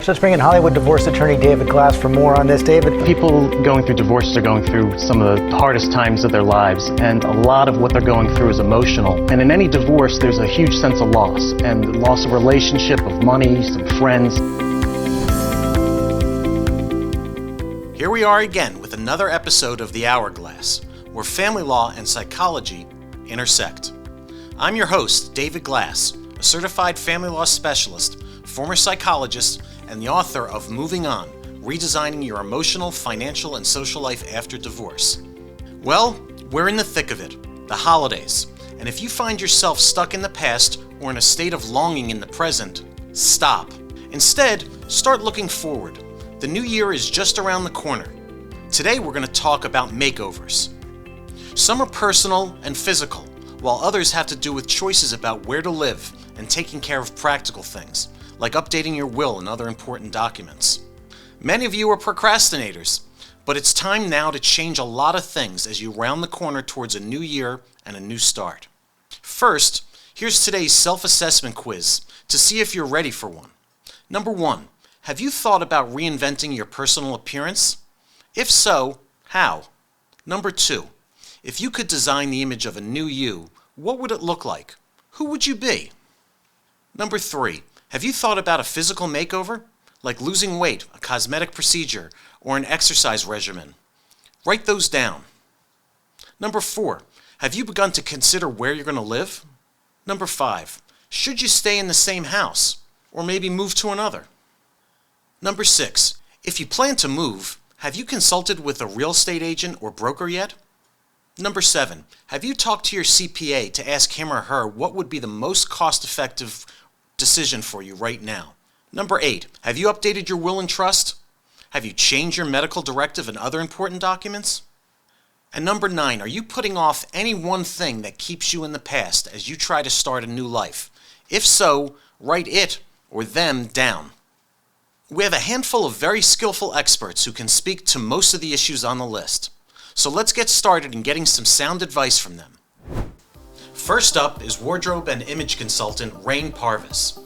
Let's bring in Hollywood divorce attorney David Glass for more on this. David? People going through divorces are going through some of the hardest times of their lives, and a lot of what they're going through is emotional. And in any divorce, there's a huge sense of loss, and loss of relationship, of money, some friends. Here we are again with another episode of The Hourglass, where family law and psychology intersect. I'm your host, David Glass, a certified family law specialist, former psychologist, and the author of Moving On, Redesigning Your Emotional, Financial, and Social Life After Divorce. Well, we're in the thick of it, the holidays, and if you find yourself stuck in the past or in a state of longing in the present, stop. Instead, start looking forward. The new year is just around the corner. Today we're going to talk about makeovers. Some are personal and physical, while others have to do with choices about where to live and taking care of practical things, like updating your will and other important documents. Many of you are procrastinators, but it's time now to change a lot of things as you round the corner towards a new year and a new start. First, here's today's self-assessment quiz to see if you're ready for one. Number 1, have you thought about reinventing your personal appearance? If so, how? Number 2, if you could design the image of a new you, what would it look like? Who would you be? Number 3, have you thought about a physical makeover? Like losing weight, a cosmetic procedure, or an exercise regimen? Write those down. Number 4, have you begun to consider where you're going to live? Number 5, should you stay in the same house, or maybe move to another? Number 6, if you plan to move, have you consulted with a real estate agent or broker yet? Number 7, have you talked to your CPA to ask him or her what would be the most cost-effective decision for you right now? Number 8, have you updated your will and trust? Have you changed your medical directive and other important documents? And number 9, are you putting off any one thing that keeps you in the past as you try to start a new life? If so, write it or them down. We have a handful of very skillful experts who can speak to most of the issues on the list. So let's get started in getting some sound advice from them. First up is wardrobe and image consultant Rayne Parvis.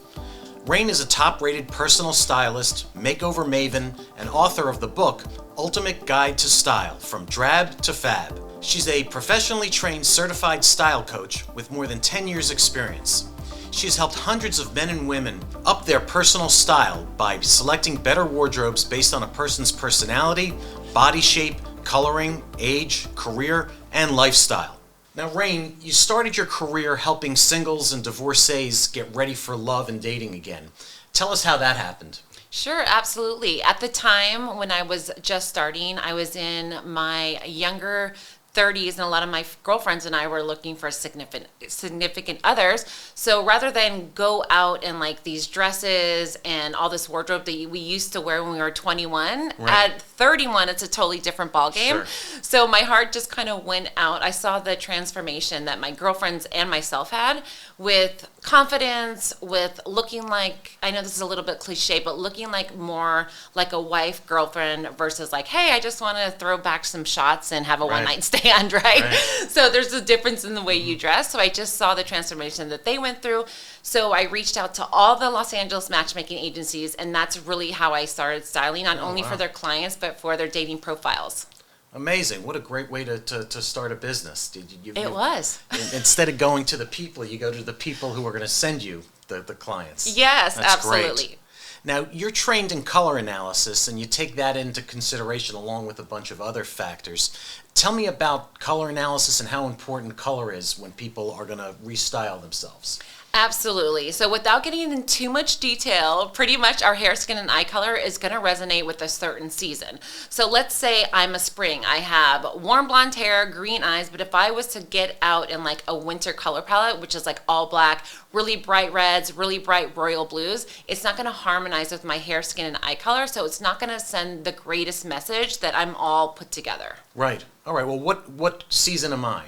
Rayne is a top-rated personal stylist, makeover maven, and author of the book Ultimate Guide to Style, From Drab to Fab. She's a professionally trained certified style coach with more than 10 years experience. She's helped hundreds of men and women up their personal style by selecting better wardrobes based on a person's personality, body shape, coloring, age, career, and lifestyle. Now, Rayne, you started your career helping singles and divorcees get ready for love and dating again. Tell us how that happened. Sure, absolutely. At the time when I was just starting, I was in my younger 30s, and a lot of my girlfriends and I were looking for significant others. So rather than go out in like these dresses and all this wardrobe that we used to wear when we were 21, right. At 31, it's a totally different ballgame. Sure. So my heart just kind of went out. I saw the transformation that my girlfriends and myself had with confidence, with looking like, I know this is a little bit cliche, but looking like more like a wife, girlfriend versus like, hey, I just want to throw back some shots and have a one-night stand, right? So there's a difference in the way you dress. So I just saw the transformation that they went through. So I reached out to all the Los Angeles matchmaking agencies, and that's really how I started styling, not only for their clients, but for their dating profiles. Amazing. What a great way to start a business. It was. Instead of going to the people, you go to the people who are going to send you the clients. Yes, That's absolutely. Great. Now, you're trained in color analysis, and you take that into consideration along with a bunch of other factors. Tell me about color analysis and how important color is when people are going to restyle themselves. Absolutely. So without getting into too much detail, pretty much our hair, skin, and eye color is going to resonate with a certain season. So let's say I'm a spring. I have warm blonde hair, green eyes, but if I was to get out in like a winter color palette, which is like all black, really bright reds, really bright royal blues, it's not going to harmonize with my hair, skin, and eye color, so it's not going to send the greatest message that I'm all put together. Right. All right. Well, what season am I?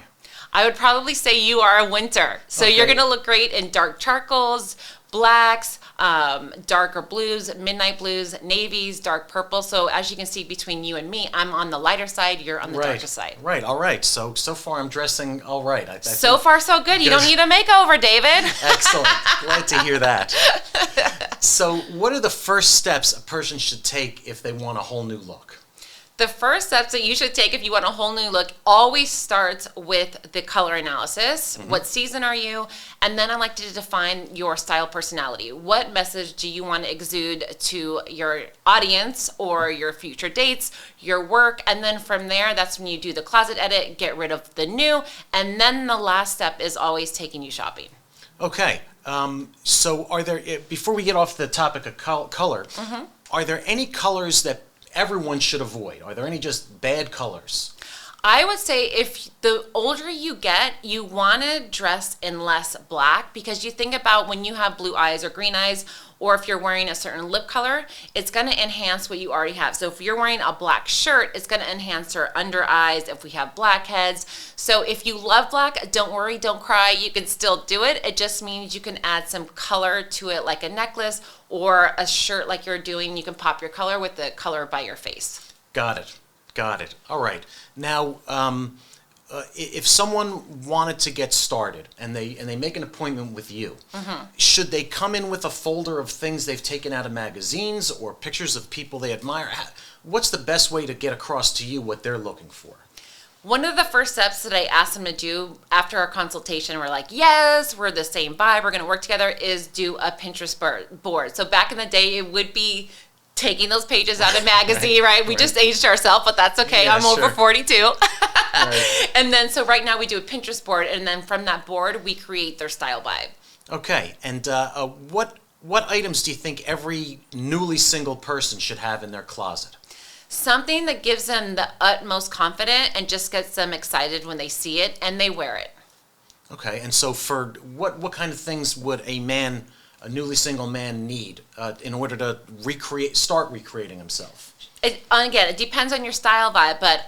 I would probably say you are a winter. So you're going to look great in dark charcoals, blacks, darker blues, midnight blues, navies, dark purple. So as you can see between you and me, I'm on the lighter side, you're on the darker side. Right, all right. So far I'm dressing all right. So far so good. You don't need a makeover, David. Excellent. Glad to hear that. So what are the first steps a person should take if they want a whole new look? The first steps that you should take if you want a whole new look always starts with the color analysis. What season are you? And then I like to define your style personality. What message do you want to exude to your audience or your future dates, your work? And then from there, that's when you do the closet edit, get rid of the new. And then the last step is always taking you shopping. Okay. So are there, before we get off the topic of color, are there any colors that everyone should avoid? Are there any just bad colors? I would say if the older you get, you want to dress in less black, because you think about when you have blue eyes or green eyes, or if you're wearing a certain lip color, it's going to enhance what you already have. So if you're wearing a black shirt, it's going to enhance your under eyes if we have blackheads. So if you love black, don't worry, don't cry. You can still do it. It just means you can add some color to it, like a necklace or a shirt like you're doing. You can pop your color with the color by your face. Got it. All right. Now, if someone wanted to get started and they make an appointment with you, should they come in with a folder of things they've taken out of magazines or pictures of people they admire? What's the best way to get across to you what they're looking for? One of the first steps that I asked them to do after our consultation, we're like, yes, we're the same vibe, we're going to work together, is do a Pinterest board. So back in the day, it would be taking those pages out of magazine, right? We just aged ourselves, but that's okay. Yeah, I'm over 42. Right. And then, so right now we do a Pinterest board, and then from that board, we create their style vibe. Okay. And what items do you think every newly single person should have in their closet? Something that gives them the utmost confidence and just gets them excited when they see it and they wear it. Okay. And so for what kind of things would a newly single man need in order to start recreating himself? Again, it depends on your style vibe, but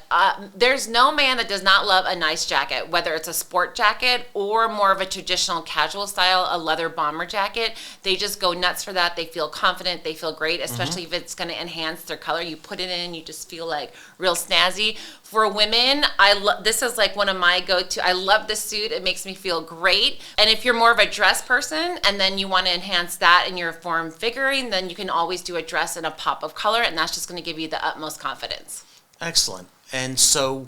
there's no man that does not love a nice jacket, whether it's a sport jacket or more of a traditional casual style, a leather bomber jacket. They just go nuts for that. They feel confident. They feel great, especially if it's going to enhance their color. You put it in, you just feel like real snazzy. For women, this is like one of my go-to. I love this suit. It makes me feel great. And if you're more of a dress person and then you want to enhance that in your form figuring, then you can always do a dress and a pop of color, and that's just going to give you the utmost confidence. Excellent. And so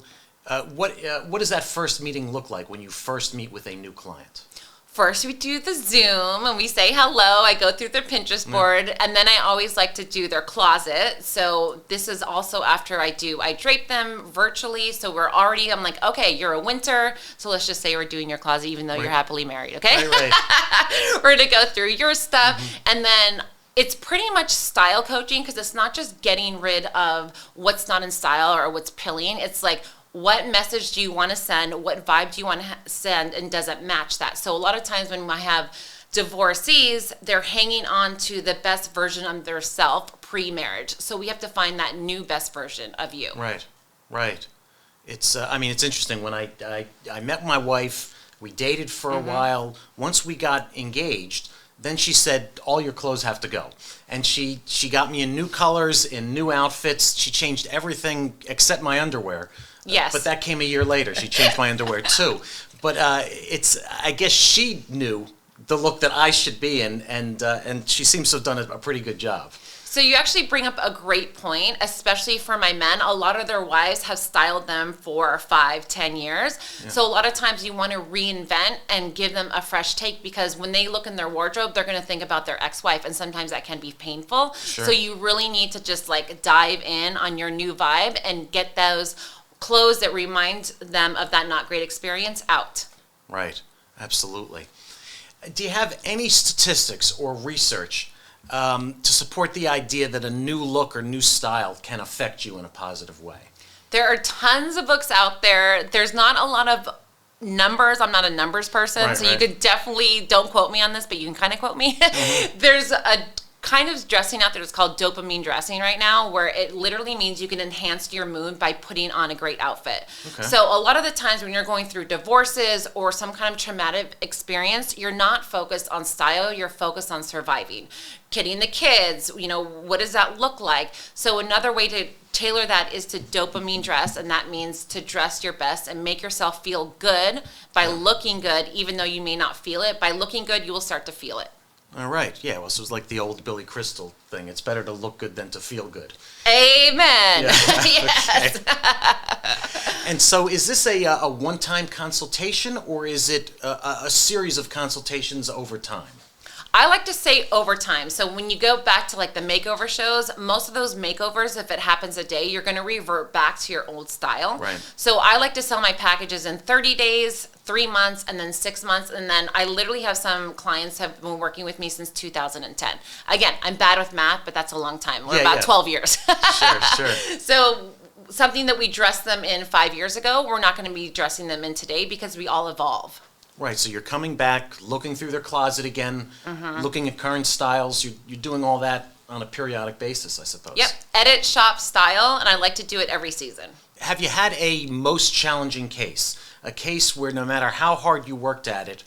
what does that first meeting look like when you first meet with a new client? First, we do the Zoom and we say hello. I go through their Pinterest board, and then I always like to do their closet. So this is also after I drape them virtually. So I'm like, okay, you're a winter. So let's just say we're doing your closet, even though you're happily married, okay? Right. We're going to go through your stuff. And then it's pretty much style coaching, because it's not just getting rid of what's not in style or what's pilling. It's like, what message do you want to send? What vibe do you want to send? And does it match that? So a lot of times when I have divorcees, they're hanging on to the best version of their self pre-marriage. So we have to find that new best version of you. Right. It's it's interesting. When I met my wife, we dated for a while. Once we got engaged, then she said, all your clothes have to go. And she got me in new colors, in new outfits. She changed everything except my underwear. Yes. But that came a year later. She changed my underwear too. But I guess she knew the look that I should be in, and she seems to have done a pretty good job. So you actually bring up a great point, especially for my men. A lot of their wives have styled them for 5-10 years. Yeah. So a lot of times you want to reinvent and give them a fresh take, because when they look in their wardrobe, they're going to think about their ex-wife, and sometimes that can be painful. Sure. So you really need to just like dive in on your new vibe and get those clothes that remind them of that not great experience out. Right, absolutely. Do you have any statistics or research to support the idea that a new look or new style can affect you in a positive way? There are tons of books out there. There's not a lot of numbers. I'm not a numbers person, so you could definitely, don't quote me on this, but you can kind of quote me. There's a kind of dressing out there that's called dopamine dressing right now, where it literally means you can enhance your mood by putting on a great outfit. Okay. So a lot of the times when you're going through divorces or some kind of traumatic experience, you're not focused on style, you're focused on surviving. Kidding the kids, what does that look like? So another way to tailor that is to dopamine dress, and that means to dress your best and make yourself feel good by looking good, even though you may not feel it. By looking good, you will start to feel it. All right. Yeah. Well, so it's like the old Billy Crystal thing. It's better to look good than to feel good. Amen. Yeah. Yes. Okay. And so, is this a one-time consultation, or is it a series of consultations over time? I like to say over time. So when you go back to like the makeover shows, most of those makeovers, if it happens a day, you're going to revert back to your old style. Right. So I like to sell my packages in 30 days, 3 months, and then 6 months. And then I literally have some clients have been working with me since 2010. Again, I'm bad with math, but that's a long time. We're about 12 years. Sure. So something that we dressed them in 5 years ago, we're not going to be dressing them in today because we all evolve. Right, so you're coming back, looking through their closet again, looking at current styles. You're doing all that on a periodic basis, I suppose. Yep, edit, shop, style, and I like to do it every season. Have you had a most challenging case? A case where no matter how hard you worked at it,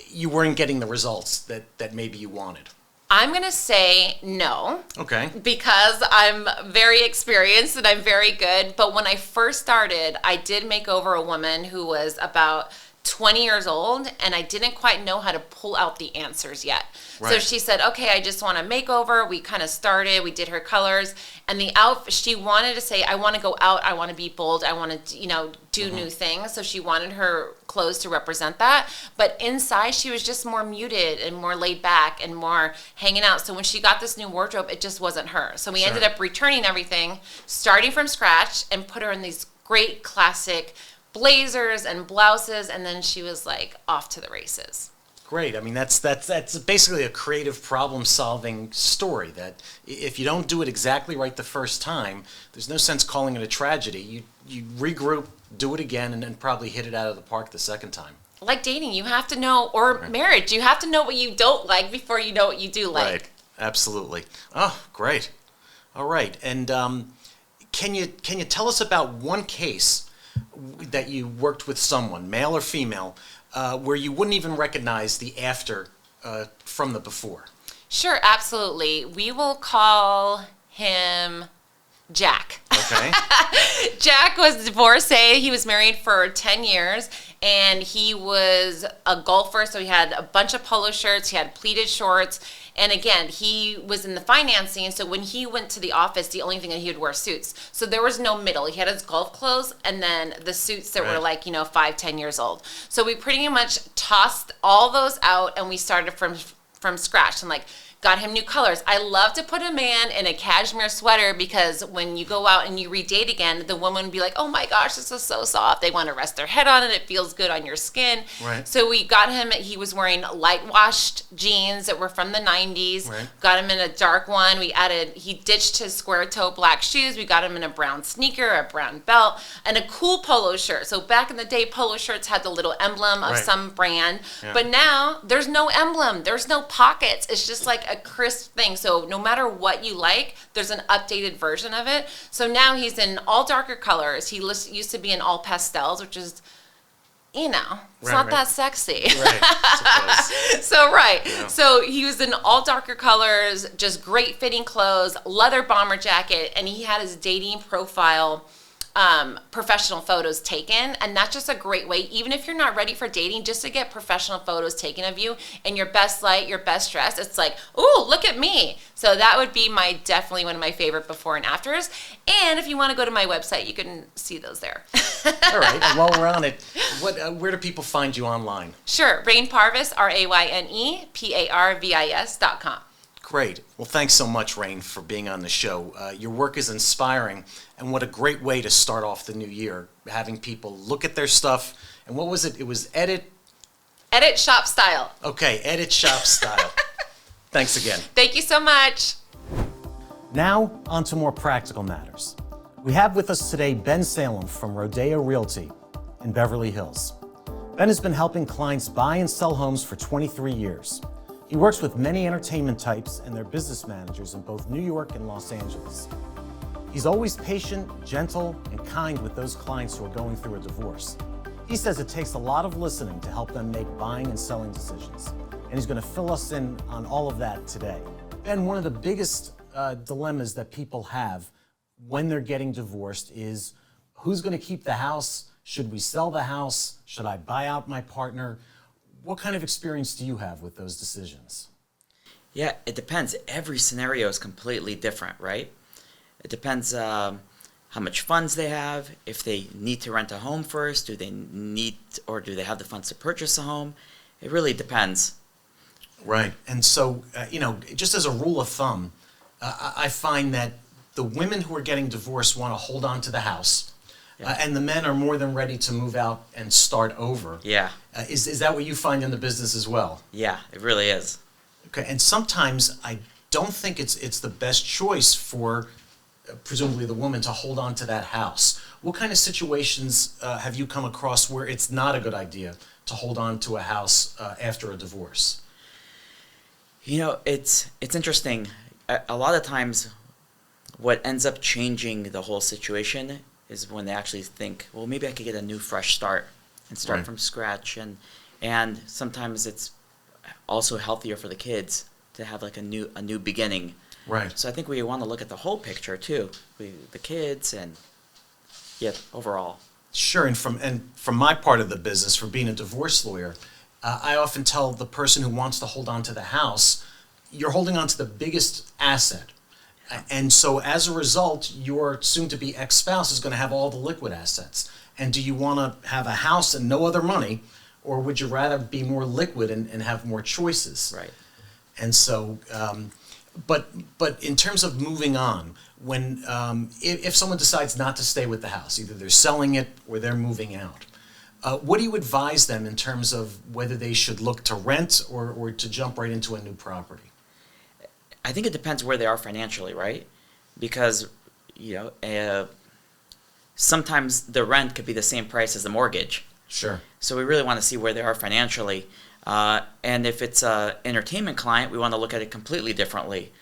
you weren't getting the results that maybe you wanted? I'm going to say no. Okay. Because I'm very experienced and I'm very good. But when I first started, I did make over a woman who was about 20 years old, and I didn't quite know how to pull out the answers yet. Right. So she said, okay, I just want a makeover. We kind of started, we did her colors, and the outfit, she wanted to say, I want to go out, I want to be bold, I want to, do new things. So she wanted her clothes to represent that. But inside, she was just more muted and more laid back and more hanging out. So when she got this new wardrobe, it just wasn't her. So we ended up returning everything, starting from scratch, and put her in these great classic blazers and blouses, and then she was like off to the races. Great. I mean, that's basically a creative problem-solving story. That if you don't do it exactly right the first time, there's no sense calling it a tragedy. You regroup, do it again, and then probably hit it out of the park the second time. Like dating, you have to know, or marriage, you have to know what you don't like before you know what you do like. Right. Absolutely. Oh, great. All right. And can you tell us about one case that you worked with someone, male or female, where you wouldn't even recognize the after from the before? Sure, absolutely. We will call him Jack. Okay. Jack was divorcee. He was married for 10 years, and he was a golfer, so he had a bunch of polo shirts, he had pleated shorts, and again, he was in the financing, so when he went to the office, the only thing that he would wear suits. So there was no middle. He had his golf clothes and then the suits that were like, 5-10 years old. So we pretty much tossed all those out, and we started from scratch, and got him new colors. I love to put a man in a cashmere sweater because when you go out and you redate again, the woman would be like, oh my gosh, this is so soft. They want to rest their head on it. It feels good on your skin. Right. So we got him, he was wearing light washed jeans that were from the 90s. Right. Got him in a dark one. He ditched his square toe black shoes. We got him in a brown sneaker, a brown belt, and a cool polo shirt. So back in the day, polo shirts had the little emblem of some brand. Yeah. But now there's no emblem. There's no pockets. It's just like a crisp thing. So no matter what you like, there's an updated version of it. So now he's in all darker colors. He used to be in all pastels, which is, it's not that sexy. Right. So So he was in all darker colors, just great fitting clothes, leather bomber jacket, and he had his dating profile professional photos taken, and that's just a great way, even if you're not ready for dating, just to get professional photos taken of you in your best light, your best dress. It's like, ooh, look at me. So that would be definitely one of my favorite before and afters. And if you want to go to my website, you can see those there. All right. And while we're on it, where do people find you online? Sure, Rayne Parvis, RayneParvis.com. Great. Well, thanks so much, Rayne, for being on the show. Your work is inspiring, and what a great way to start off the new year, having people look at their stuff. And what was it? It was edit, shop, style. Okay, edit, shop, style. Thanks again. Thank you so much. Now, on to more practical matters. We have with us today Ben Salem from Rodeo Realty in Beverly Hills. Ben has been helping clients buy and sell homes for 23 years. He works with many entertainment types and their business managers in both New York and Los Angeles. He's always patient, gentle, and kind with those clients who are going through a divorce. He says it takes a lot of listening to help them make buying and selling decisions, and he's going to fill us in on all of that today. And one of the biggest dilemmas that people have when they're getting divorced is, who's going to keep the house? Should we sell the house? Should I buy out my partner? What kind of experience do you have with those decisions? Yeah, it depends. Every scenario is completely different, right? It depends how much funds they have, if they need to rent a home first, do they have the funds to purchase a home? It really depends. Right. And so, just as a rule of thumb, I find that the women who are getting divorced want to hold on to the house, and the men are more than ready to move out and start over. Yeah. Is that what you find in the business as well? Yeah, it really is. Okay. And sometimes I don't think it's the best choice for presumably the woman to hold on to that house. What kind of situations have you come across where it's not a good idea to hold on to a house after a divorce? It's interesting. A lot of times what ends up changing the whole situation is when they actually think, well, maybe I could get a new fresh start and start from scratch. And sometimes it's also healthier for the kids to have like a new beginning. Right. So I think we want to look at the whole picture too, the kids and overall. Sure, and from my part of the business, from being a divorce lawyer, I often tell the person who wants to hold on to the house, you're holding on to the biggest asset. And so as a result, your soon-to-be ex-spouse is going to have all the liquid assets. And do you want to have a house and no other money, or would you rather be more liquid and have more choices? Right. And so, but in terms of moving on, when if someone decides not to stay with the house, either they're selling it or they're moving out, what do you advise them in terms of whether they should look to rent or to jump right into a new property? I think it depends where they are financially, right? Because, sometimes the rent could be the same price as the mortgage. Sure. So we really want to see where they are financially. And if it's an entertainment client, we want to look at it completely differently.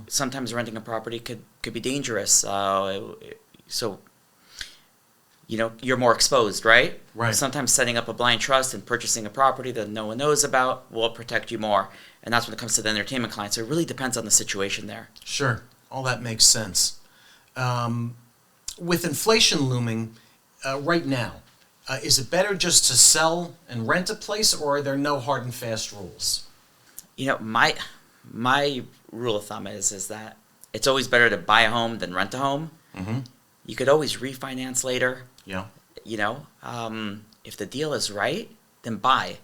Sometimes renting a property could be dangerous. So, you're more exposed, right? Right. Sometimes setting up a blind trust and purchasing a property that no one knows about will protect you more. And that's when it comes to the entertainment client. So it really depends on the situation there. Sure. All that makes sense. With inflation looming right now, is it better just to sell and rent a place, or are there no hard and fast rules? My rule of thumb is that it's always better to buy a home than rent a home. Mm-hmm. You could always refinance later. Yeah. If the deal is right, then buy.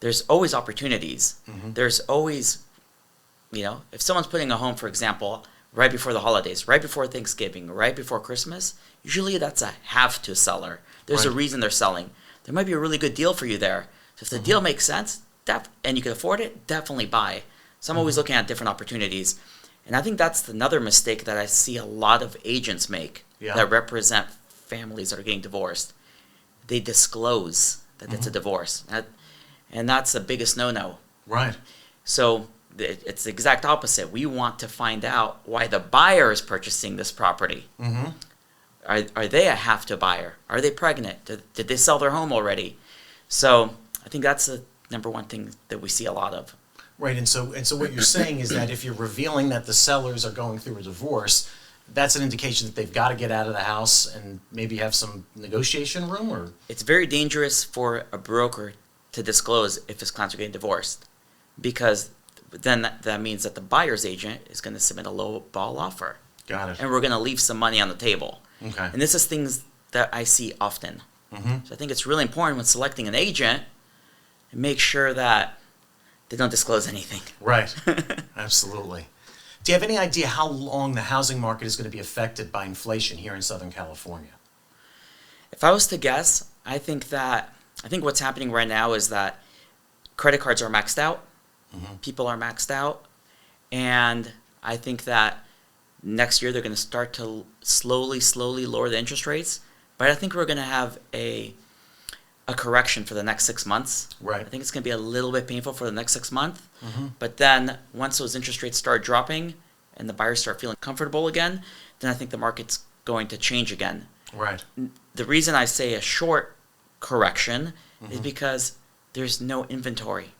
There's always opportunities. Mm-hmm. There's always, if someone's putting a home, for example, right before the holidays, right before Thanksgiving, right before Christmas, usually that's a have-to seller. There's a reason they're selling. There might be a really good deal for you there. So if the deal makes sense, and you can afford it, definitely buy. So I'm always looking at different opportunities. And I think that's another mistake that I see a lot of agents make that represent families that are getting divorced. They disclose that it's a divorce. And that's the biggest no-no. Right. So it's the exact opposite. We want to find out why the buyer is purchasing this property. Mm-hmm. Are they a have-to buyer? Are they pregnant? Did they sell their home already? So I think that's the number one thing that we see a lot of. Right, and so what you're saying is that if you're revealing that the sellers are going through a divorce, that's an indication that they've got to get out of the house and maybe have some negotiation room, or? It's very dangerous for a broker to disclose if his clients are getting divorced, because then that means that the buyer's agent is going to submit a low ball offer. Got it. And we're going to leave some money on the table. Okay. And this is things that I see often. Mm-hmm. So I think it's really important when selecting an agent and make sure that they don't disclose anything. Right. Absolutely. Do you have any idea how long the housing market is going to be affected by inflation here in Southern California? If I was to guess, I think what's happening right now is that credit cards are maxed out. Mm-hmm. People are maxed out. And I think that next year they're going to start to slowly lower the interest rates. But I think we're going to have a a correction for the next 6 months. Right. I think it's going to be a little bit painful for the next 6 months. But then once those interest rates start dropping and the buyers start feeling comfortable again, then I think the market's going to change again. Right. The reason I say a short correction is because there's no inventory.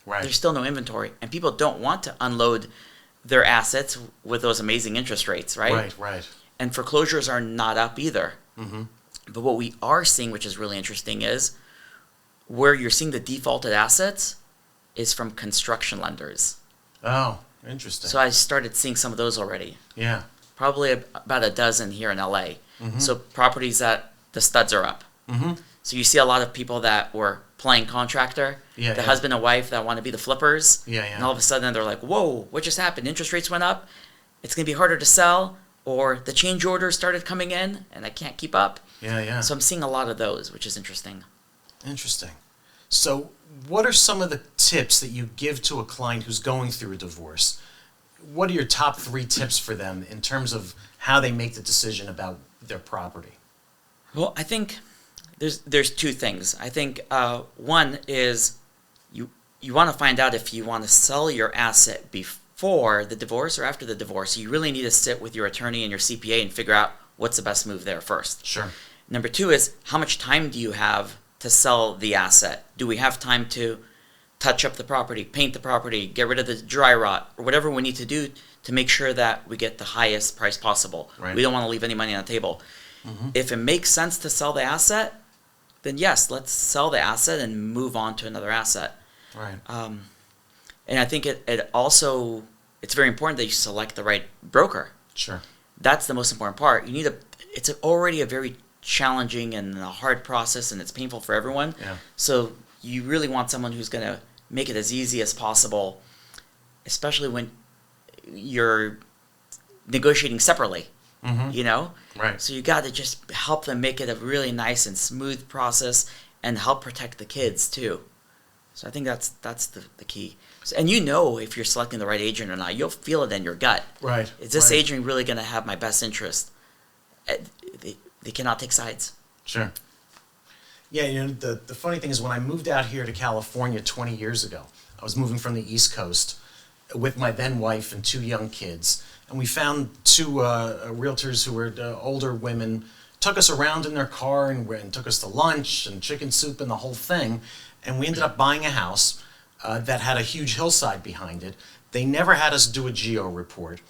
Right. There's still no inventory, and people don't want to unload their assets with those amazing interest rates, right? Right. And foreclosures are not up either. But what we are seeing, which is really interesting, is where you're seeing the defaulted assets is from construction lenders. Oh, interesting. So I started seeing some of those already. Yeah. Probably about a dozen here in LA. So properties that the studs are up. So you see a lot of people that were playing contractor, the husband and wife that want to be the flippers. And all of a sudden they're like, whoa, what just happened? Interest rates went up. It's going to be harder to sell. Or the change orders started coming in and I can't keep up. Yeah. So I'm seeing a lot of those, which is interesting. Interesting. So what are some of the tips that you give to a client who's going through a divorce? What are your top 3 tips for them in terms of how they make the decision about their property? Well, I think there's 2 things. I think one is you want to find out if you want to sell your asset before the divorce or after the divorce. You really need to sit with your attorney and your CPA and figure out what's the best move there first. Sure. Number 2 is how much time do you have to sell the asset? Do we have time to touch up the property, paint the property, get rid of the dry rot, or whatever we need to do to make sure that we get the highest price possible? Right. We don't want to leave any money on the table. If it makes sense to sell the asset, then yes, let's sell the asset and move on to another asset. Right. And I think it's very important that you select the right broker. Sure. That's the most important part. It's already a very challenging and a hard process, and it's painful for everyone. Yeah. So you really want someone who's going to make it as easy as possible, especially when you're negotiating separately. Right. So you got to just help them make it a really nice and smooth process and help protect the kids too. So I think that's the key. So, and if you're selecting the right agent or not. You'll feel it in your gut. Right. Is this agent really going to have my best interest? They cannot take sides. Sure. Yeah, the funny thing is when I moved out here to California 20 years ago, I was moving from the East Coast with my then wife and 2 young kids. And we found 2 realtors who were older women, took us around in their car and took us to lunch and chicken soup and the whole thing. And we ended up buying a house that had a huge hillside behind it. They never had us do a geo report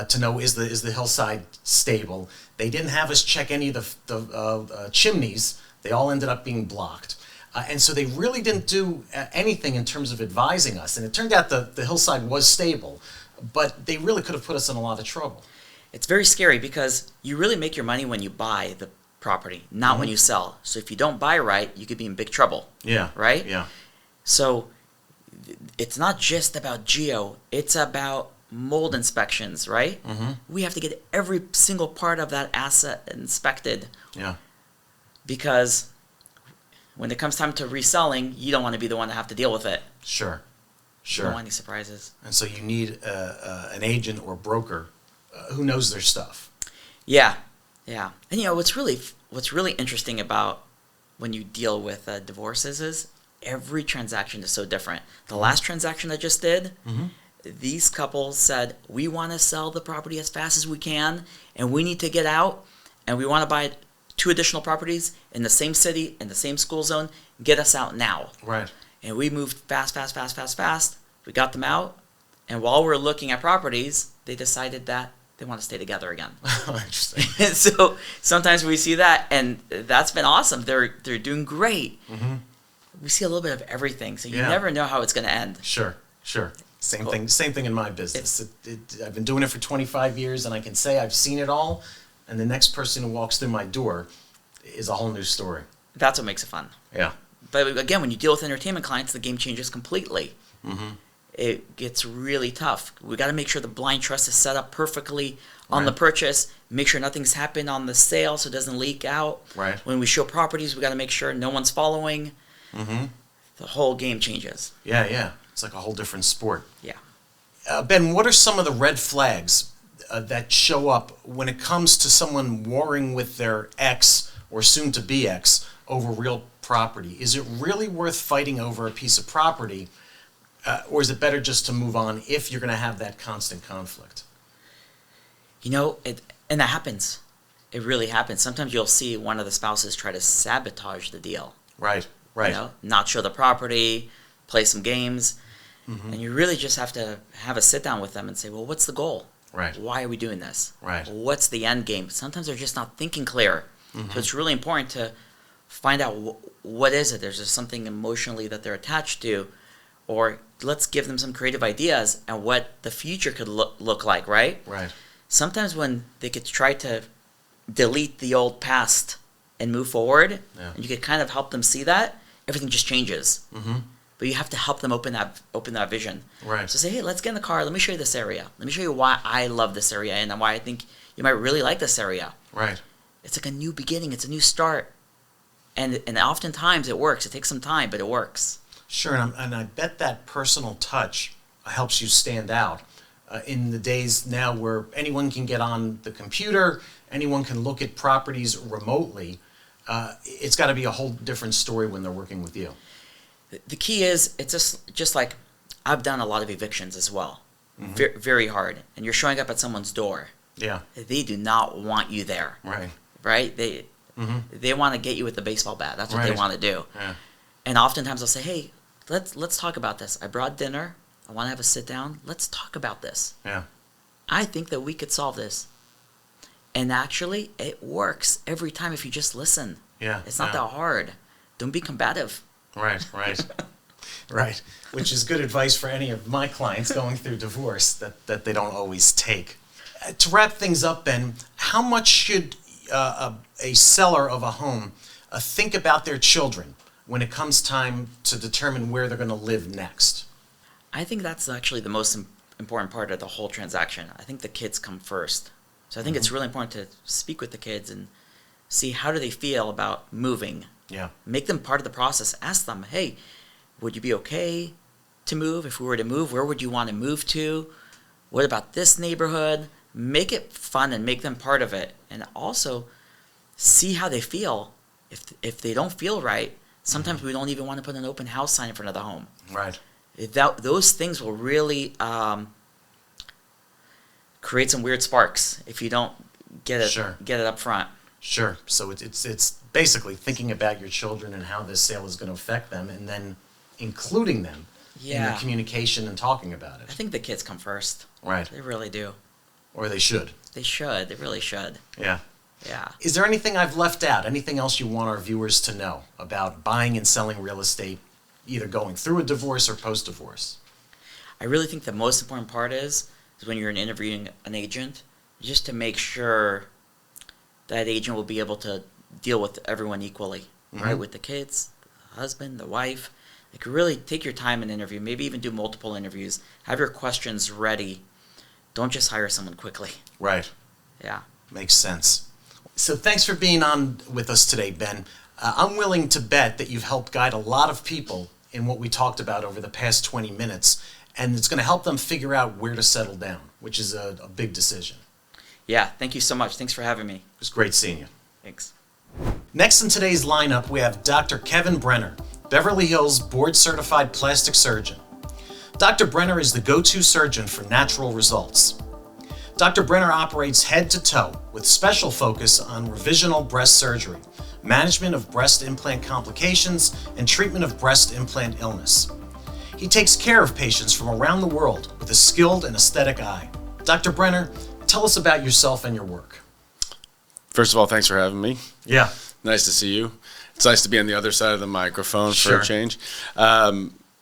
to know is the hillside stable. They didn't have us check any of the chimneys. They all ended up being blocked. And so they really didn't do anything in terms of advising us. And it turned out the hillside was stable, but they really could have put us in a lot of trouble. It's very scary because you really make your money when you buy the property, not when you sell. So if you don't buy right, you could be in big trouble. Yeah. Right? Yeah. So it's not just about geo, it's about mold inspections, right? We have to get every single part of that asset inspected. Yeah. Because when it comes time to reselling, you don't want to be the one to have to deal with it. Sure. You don't want any surprises. And so you need an agent or broker who knows their stuff. Yeah. And what's really interesting about when you deal with divorces is every transaction is so different. The last transaction I just did, these couples said, we want to sell the property as fast as we can, and we need to get out, and we want to buy 2 additional properties in the same city, in the same school zone, get us out now. Right. And we moved fast. We got them out, and while we're looking at properties, they decided that they want to stay together again. Interesting. So sometimes we see that, and that's been awesome. They're doing great. We see a little bit of everything, so you never know how it's going to end. Sure. Same thing in my business. I've been doing it for 25 years, and I can say I've seen it all, and the next person who walks through my door is a whole new story. That's what makes it fun. Yeah. But again, when you deal with entertainment clients, the game changes completely. It gets really tough. We got to make sure the blind trust is set up perfectly on the purchase. Make sure nothing's happened on the sale so it doesn't leak out. Right. When we show properties, we got to make sure no one's following. The whole game changes. Yeah. It's like a whole different sport. Yeah. Ben, what are some of the red flags that show up when it comes to someone warring with their ex or soon-to-be ex over real property, is it really worth fighting over a piece of property, or is it better just to move on if you're going to have that constant conflict? And that happens. It really happens. Sometimes you'll see one of the spouses try to sabotage the deal. Right. Not show the property, play some games. And you really just have to have a sit down with them and say, well, what's the goal? Right. Why are we doing this? Right. What's the end game? Sometimes they're just not thinking clear. So it's really important to find out what is it. There's just something emotionally that they're attached to, or let's give them some creative ideas and what the future could look like, right? Right. Sometimes when they could try to delete the old past and move forward, and you could kind of help them see that, everything just changes. But you have to help them open that vision. Right. So say, hey, let's get in the car. Let me show you this area. Let me show you why I love this area and why I think you might really like this area. Right. It's like a new beginning. It's a new start. And oftentimes it works. It takes some time, but it works. Sure, and I bet that personal touch helps you stand out in the days now where anyone can get on the computer, anyone can look at properties remotely. It's got to be a whole different story when they're working with you. The key is, it's just like I've done a lot of evictions as well. Very hard. And you're showing up at someone's door. Yeah. They do not want you there. Right? They want to get you with the baseball bat. That's what they want to do. Yeah. And oftentimes I'll say, hey, let's talk about this. I brought dinner. I want to have a sit down. Let's talk about this. Yeah. I think that we could solve this. And actually, it works every time if you just listen. Yeah. It's not that hard. Don't be combative. Right. Right. Which is good advice for any of my clients going through divorce that they don't always take. To wrap things up, Ben, how much should a seller of a home think about their children when it comes time to determine where they're going to live next? I think that's actually the most important part of the whole transaction. I think the kids come first. So I think it's really important to speak with the kids and see how do they feel about moving. Yeah. Make them part of the process. Ask them, hey, would you be okay to move? If we were to move, where would you want to move to? What about this neighborhood? Make it fun and make them part of it. And also see how they feel. If they don't feel right, sometimes we don't even want to put an open house sign in front of the home. Right. Those things will really create some weird sparks if you don't get it up front. Sure. So it's basically thinking about your children and how this sale is going to affect them, and then including them in the communication and talking about it. I think the kids come first. Right. They really do. Or they should. They should. They really should. Yeah. Yeah. Is there anything I've left out? Anything else you want our viewers to know about buying and selling real estate, either going through a divorce or post-divorce? I really think the most important part is when you're interviewing an agent, just to make sure that agent will be able to deal with everyone equally, right? With the kids, the husband, the wife. Like, really take your time and interview. Maybe even do multiple interviews. Have your questions ready. Don't just hire someone quickly. Right. Yeah. Makes sense. So thanks for being on with us today, Ben. I'm willing to bet that you've helped guide a lot of people in what we talked about over the past 20 minutes, and it's going to help them figure out where to settle down, which is a big decision. Yeah, thank you so much. Thanks for having me. It was great seeing you. Thanks. Next in today's lineup, we have Dr. Kevin Brenner, Beverly Hills board-certified plastic surgeon. Dr. Brenner is the go-to surgeon for natural results. Dr. Brenner operates head to toe with special focus on revisional breast surgery, management of breast implant complications, and treatment of breast implant illness. He takes care of patients from around the world with a skilled and aesthetic eye. Dr. Brenner, tell us about yourself and your work. First of all, thanks for having me. Yeah. Nice to see you. It's nice to be on the other side of the microphone Sure. for a change.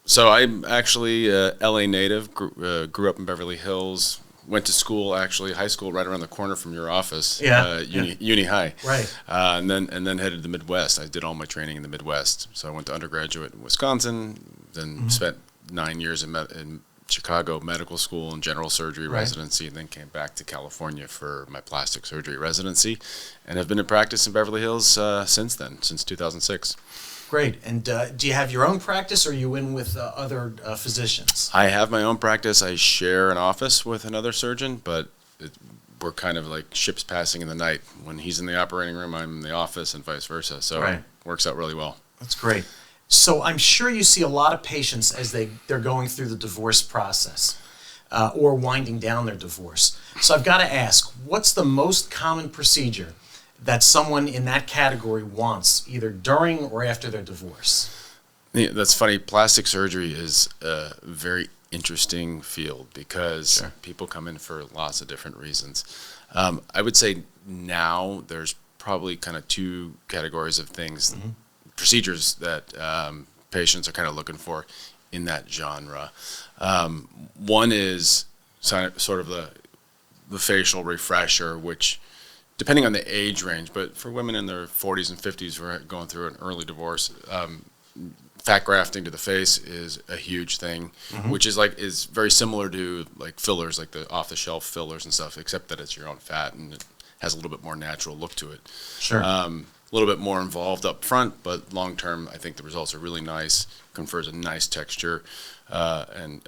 So I'm actually a LA native, grew up in Beverly Hills, went to school, actually, high school right around the corner from your office, Uni High. Right. And then headed to the Midwest. I did all my training in the Midwest. So I went to undergraduate in Wisconsin, then spent 9 years in Chicago medical school and general surgery residency, and then came back to California for my plastic surgery residency, and have been in practice in Beverly Hills since then, since 2006. Great. And do you have your own practice, or are you in with other physicians? I have my own practice. I share an office with another surgeon, but we're kind of like ships passing in the night. When he's in the operating room, I'm in the office, and vice versa. So it works out really well. That's great. So I'm sure you see a lot of patients as they're going through the divorce process or winding down their divorce. So I've got to ask, what's the most common procedure that someone in that category wants, either during or after their divorce? Yeah, that's funny. Plastic surgery is a very interesting field because people come in for lots of different reasons. I would say now there's probably kind of two categories of things, procedures that patients are kind of looking for in that genre. One is sort of the facial refresher, which depending on the age range, but for women in their 40s and 50s who are going through an early divorce, fat grafting to the face is a huge thing, which is very similar to like fillers, like the off-the-shelf fillers and stuff, except that it's your own fat and it has a little bit more natural look to it. Sure. A little bit more involved up front, but long term, I think the results are really nice. Confers a nice texture and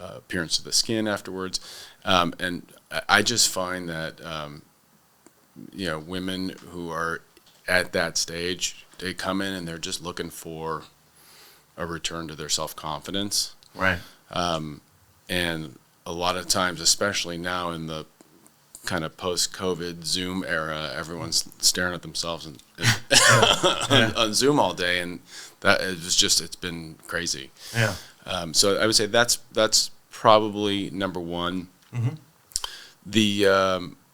appearance to the skin afterwards. And I just find that women who are at that stage, they come in and they're just looking for a return to their self-confidence. Right. And a lot of times, especially now in the kind of post-COVID Zoom era, everyone's staring at themselves on Zoom all day, and it's been crazy. Yeah. So I would say that's probably number one. The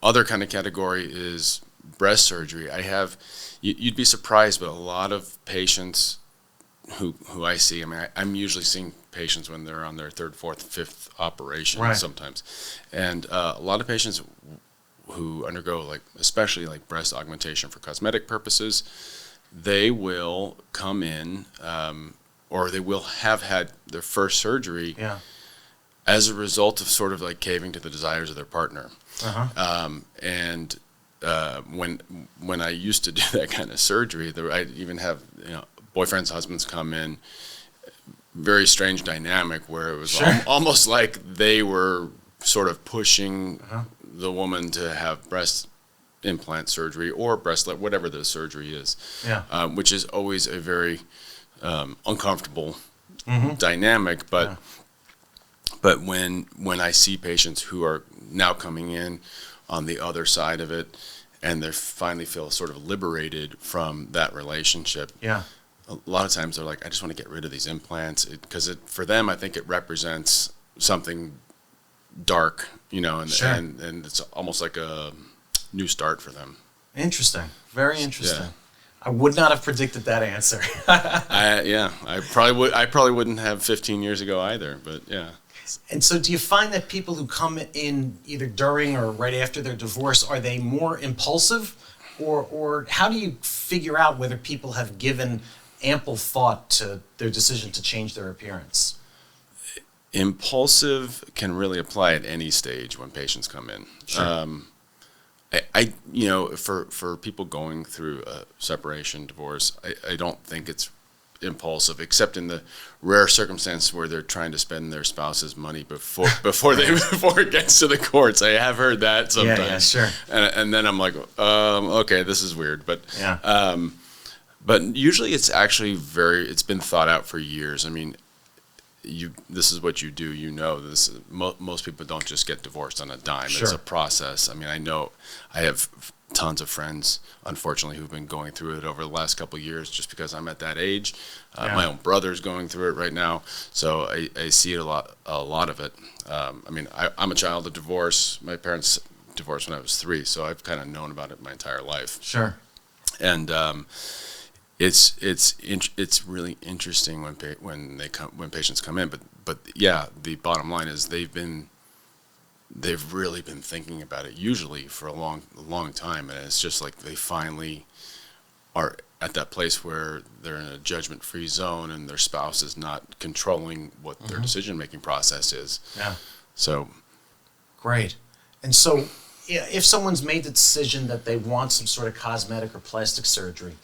other kind of category is breast surgery. You'd be surprised, but a lot of patients who I see, I'm usually seeing patients when they're on their third, fourth, fifth operation sometimes. And a lot of patients who undergo especially breast augmentation for cosmetic purposes, they will come in or they will have had their first surgery as a result of sort of caving to the desires of their partner. And when I used to do that kind of surgery, I'd even have boyfriends, husbands come in. Very strange dynamic where it was almost like they were sort of pushing the woman to have breast implant surgery or whatever the surgery is, which is always a very uncomfortable dynamic. But when I see patients who are now coming in on the other side of it, and they finally feel sort of liberated from that relationship. Yeah. A lot of times they're like, I just want to get rid of these implants because for them, I think it represents something dark, and it's almost like a new start for them. Interesting. Very interesting. Yeah. I would not have predicted that answer. I probably wouldn't have 15 years ago either, but yeah. And so do you find that people who come in either during or right after their divorce, are they more impulsive? Or how do you figure out whether people have given ample thought to their decision to change their appearance? Impulsive can really apply at any stage when patients come in. Sure. For people going through a separation, divorce, I don't think it's impulsive, except in the rare circumstance where they're trying to spend their spouse's money before it gets to the courts. I have heard that sometimes. Yeah, sure. And then I'm like, okay, this is weird, but but usually it's actually it's been thought out for years. This is what you do. This. Most people don't just get divorced on a dime. Sure. It's a process. I know I have tons of friends, unfortunately, who've been going through it over the last couple of years just because I'm at that age. My own brother's going through it right now, so I see it a lot of it. I'm a child of divorce. My parents divorced when I was 3, so I've kind of known about it my entire life. Sure. And it's really interesting when patients come in, but yeah, the bottom line is they've really been thinking about it, usually for a long time, and it's just like they finally are at that place where they're in a judgment-free zone and their spouse is not controlling what their decision-making process is. Yeah. So. Great. And so if someone's made the decision that they want some sort of cosmetic or plastic surgery,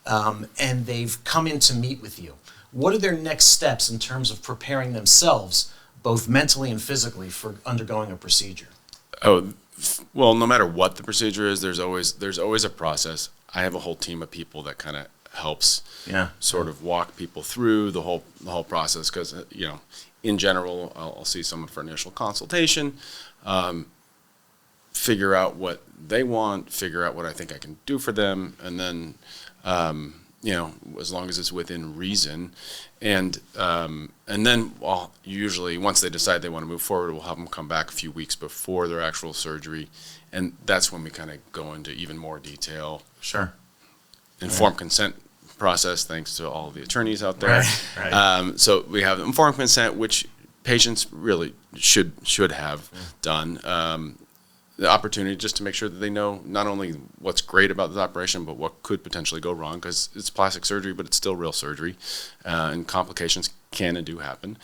and they've come in to meet with you, what are their next steps in terms of preparing themselves, both mentally and physically, for undergoing a procedure? Oh, well, no matter what the procedure is, there's always a process. I have a whole team of people that kind of helps Yeah. sort of walk people through the whole process. Because in general, I'll see someone for initial consultation, figure out what they want, figure out what I think I can do for them, and then as long as it's within reason, and then usually once they decide they want to move forward, we'll have them come back a few weeks before their actual surgery, and that's when we kind of go into even more detail. Sure. Informed consent process, thanks to all the attorneys out there. Right. So we have informed consent, which patients really should have done. The opportunity just to make sure that they know not only what's great about this operation, but what could potentially go wrong, because it's plastic surgery, but it's still real surgery, and complications can and do happen.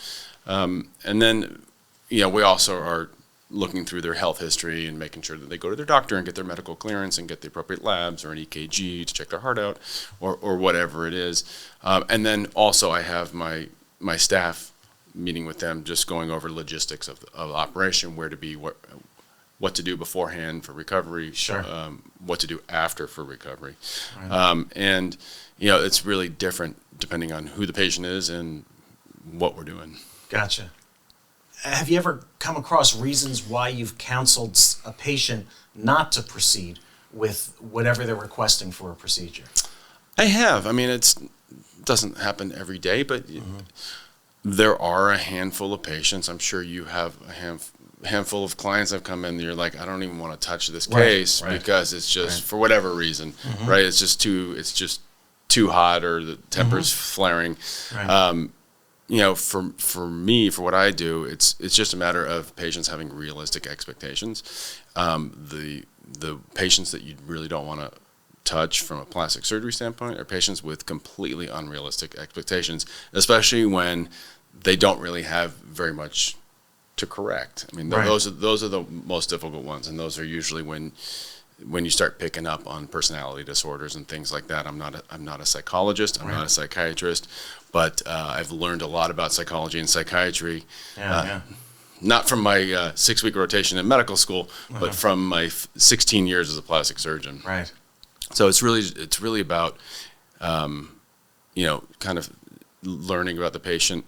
And then, we also are looking through their health history and making sure that they go to their doctor and get their medical clearance and get the appropriate labs or an EKG to check their heart out, or whatever it is. And then also I have my staff meeting with them, just going over logistics of operation, where to be, what to do beforehand for recovery, Sure. What to do after for recovery. Right. And, it's really different depending on who the patient is and what we're doing. Gotcha. Have you ever come across reasons why you've counseled a patient not to proceed with whatever they're requesting for a procedure? I have. I mean, it doesn't happen every day, but there are a handful of patients. I'm sure you have a handful of clients that have come in and you're like, I don't even want to touch this case because it's just for whatever reason, right? It's just too hot, or the temper's flaring. Right. For me, for what I do, it's just a matter of patients having realistic expectations. The patients that you really don't want to touch from a plastic surgery standpoint are patients with completely unrealistic expectations, especially when they don't really have very much to correct. I mean, those are the most difficult ones, and those are usually when you start picking up on personality disorders and things like that. I'm not a psychologist. I'm not a psychiatrist, but I've learned a lot about psychology and psychiatry. Not from my 6-week rotation in medical school, but from my 16 years as a plastic surgeon. Right. So it's really about kind of learning about the patient.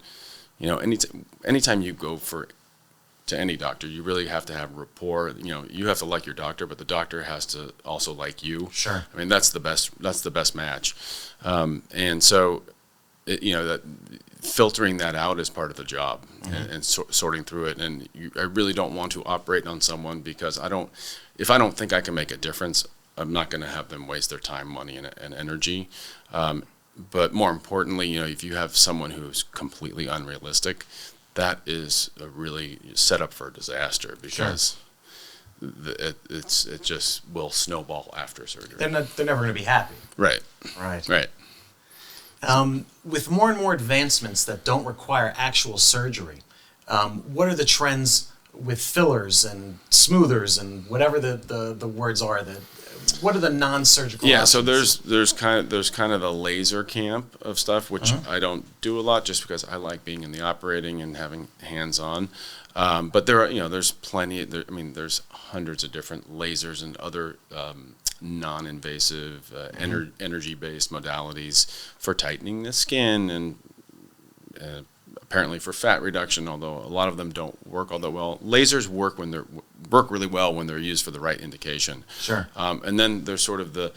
Anytime you go to any doctor, you really have to have rapport. You have to like your doctor, but the doctor has to also like you. Sure. I mean, that's the best match. And so, that filtering that out is part of the job, and sorting through it. And I really don't want to operate on someone because if I don't think I can make a difference, I'm not going to have them waste their time, money, and energy. But more importantly, if you have someone who's completely unrealistic, that is a really set up for a disaster, because it just will snowball after surgery. They're never going to be happy. Right. With more and more advancements that don't require actual surgery, what are the trends with fillers and smoothers and whatever the words are? What are the non-surgical options? So there's kind of the laser camp of stuff, which I don't do a lot, just because I like being in the operating and having hands-on. But there are there's plenty. There's hundreds of different lasers and other non-invasive energy-based modalities for tightening the skin, and apparently for fat reduction, although a lot of them don't work all that well. Lasers work really well when they're used for the right indication. Sure. And then there's sort of the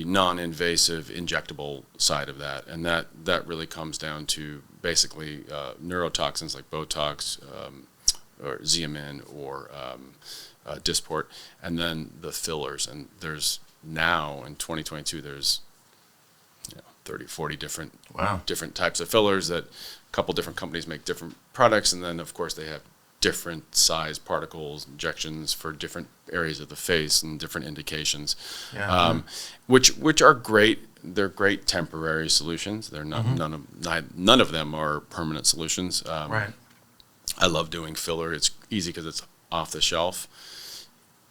non-invasive injectable side of that, and that really comes down to basically neurotoxins like Botox, or Xeomin, or Dysport, and then the fillers. And there's now in 2022 there's 30, 40 different types of fillers that a couple different companies make different products, and then of course they have different size particles, injections for different areas of the face and different indications, which are great. They're great temporary solutions. They're not none of them are permanent solutions. Right. I love doing filler. It's easy because it's off the shelf.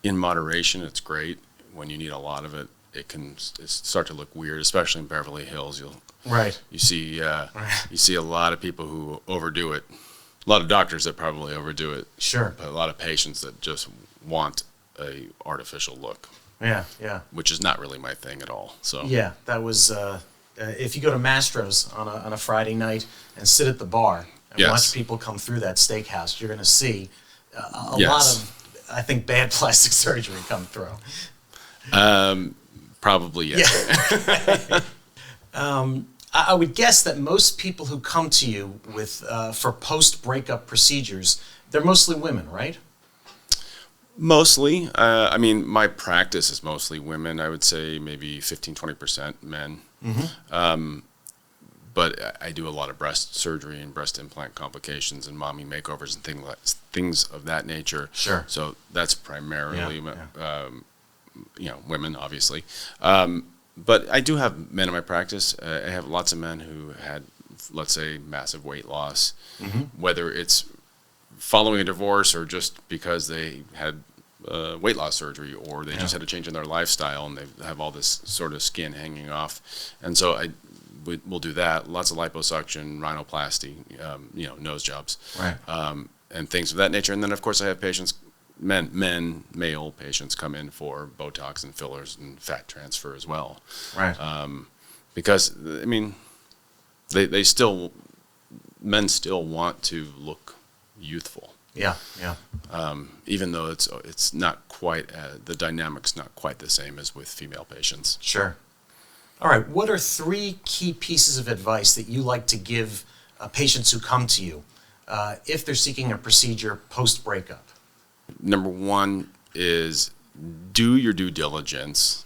In moderation, it's great. When you need a lot of it, it can start to look weird, especially in Beverly Hills. You see a lot of people who overdo it. A lot of doctors that probably overdo it. Sure. But a lot of patients that just want a artificial look. Yeah. Which is not really my thing at all. So. Yeah, that was if you go to Mastro's on a Friday night and sit at the bar and Yes. watch people come through that steakhouse, you're going to see a Yes. lot of, I think, bad plastic surgery come through. Probably, yeah. I would guess that most people who come to you with for post-breakup procedures, they're mostly women, right? Mostly. I mean, my practice is mostly women. I would say maybe 15-20% men. But I do a lot of breast surgery and breast implant complications and mommy makeovers and things of that nature. Sure. So that's primarily, women, obviously. But I do have men in my practice. I have lots of men who had, let's say, massive weight loss, whether it's following a divorce or just because they had weight loss surgery or they just had a change in their lifestyle and they have all this sort of skin hanging off. And so we'll do that. Lots of liposuction, rhinoplasty, nose jobs, Right. and things of that nature. And then, of course, I have patients, male patients come in for Botox and fillers and fat transfer as well. Right. Because, I mean, men still want to look youthful. Yeah. Even though it's not quite, the dynamic's not quite the same as with female patients. Sure. All right. What are 3 key pieces of advice that you like to give patients who come to you if they're seeking a procedure post-breakup? Number 1 is do your due diligence,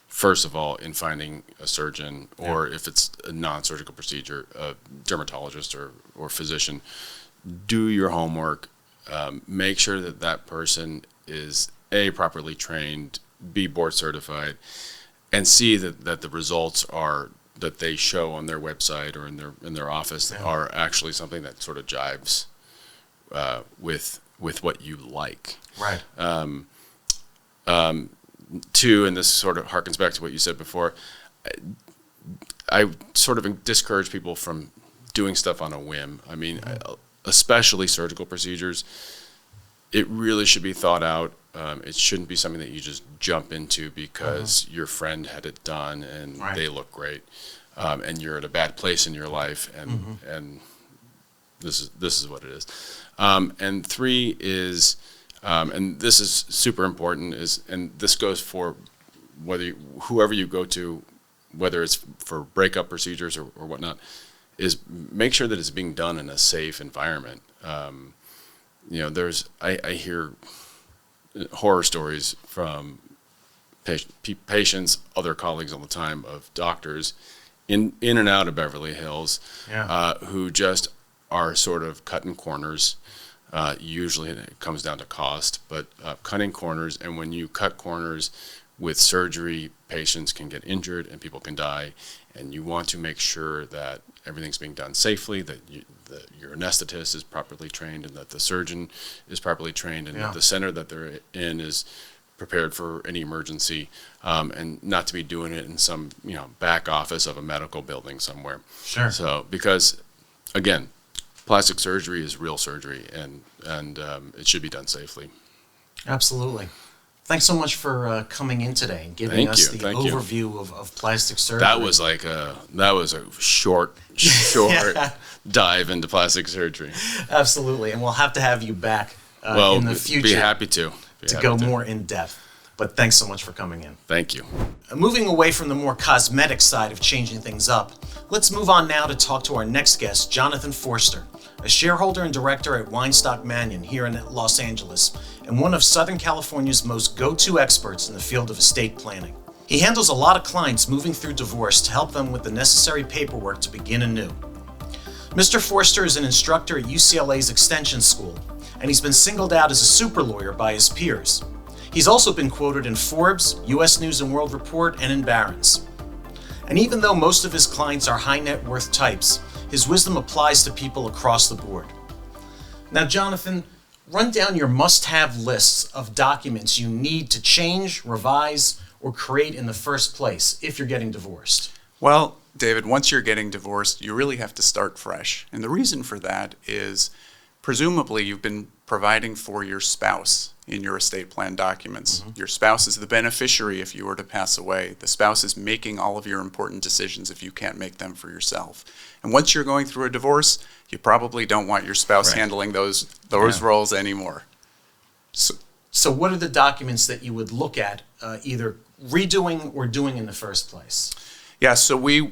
first of all, in finding a surgeon, or if it's a non-surgical procedure, a dermatologist or physician. Do your homework. Make sure that person is A, properly trained, B, board certified, and C, that the results that they show on their website or in their office are actually something that sort of jives with what you like. Right. 2, and this sort of harkens back to what you said before, I sort of discourage people from doing stuff on a whim. I mean, especially surgical procedures, it really should be thought out. It shouldn't be something that you just jump into because your friend had it done and they look great, and you're at a bad place in your life, and this is what it is. And 3 is, and this is super important, and this goes for whoever you go to, whether it's for breakup procedures or whatnot, is make sure that it's being done in a safe environment. I hear horror stories from patients, other colleagues all the time, of doctors in and out of Beverly Hills who just are sort of cutting corners. Usually it comes down to cost, but cutting corners, and when you cut corners with surgery, patients can get injured and people can die, and you want to make sure that everything's being done safely, that your anesthetist is properly trained, and that the surgeon is properly trained, and that the center that they're in is prepared for any emergency, and not to be doing it in some back office of a medical building somewhere. Sure. So because, again, plastic surgery is real surgery, and it should be done safely. Absolutely. Thanks so much for coming in today and giving us the overview of plastic surgery. That was a short dive into plastic surgery. Absolutely, and we'll have to have you back in the future. Be happy to go more in depth. But thanks so much for coming in. Thank you. Moving away from the more cosmetic side of changing things up, let's move on now to talk to our next guest, Jonathan Forster, a shareholder and director at Weinstock Mannion here in Los Angeles, and one of Southern California's most go-to experts in the field of estate planning. He handles a lot of clients moving through divorce to help them with the necessary paperwork to begin anew. Mr. Forster is an instructor at UCLA's Extension School, and he's been singled out as a super lawyer by his peers. He's also been quoted in Forbes, U.S. News & World Report, and in Barron's. And even though most of his clients are high net worth types, his wisdom applies to people across the board. Now, Jonathan, run down your must-have lists of documents you need to change, revise, or create in the first place if you're getting divorced. Well, David, once you're getting divorced, you really have to start fresh. And the reason for that is presumably you've been providing for your spouse in your estate plan documents. Your spouse is the beneficiary if you were to pass away. The spouse is making all of your important decisions if you can't make them for yourself. And once you're going through a divorce, you probably don't want your spouse handling those roles anymore. So what are the documents that you would look at either redoing or doing in the first place? Yeah, so we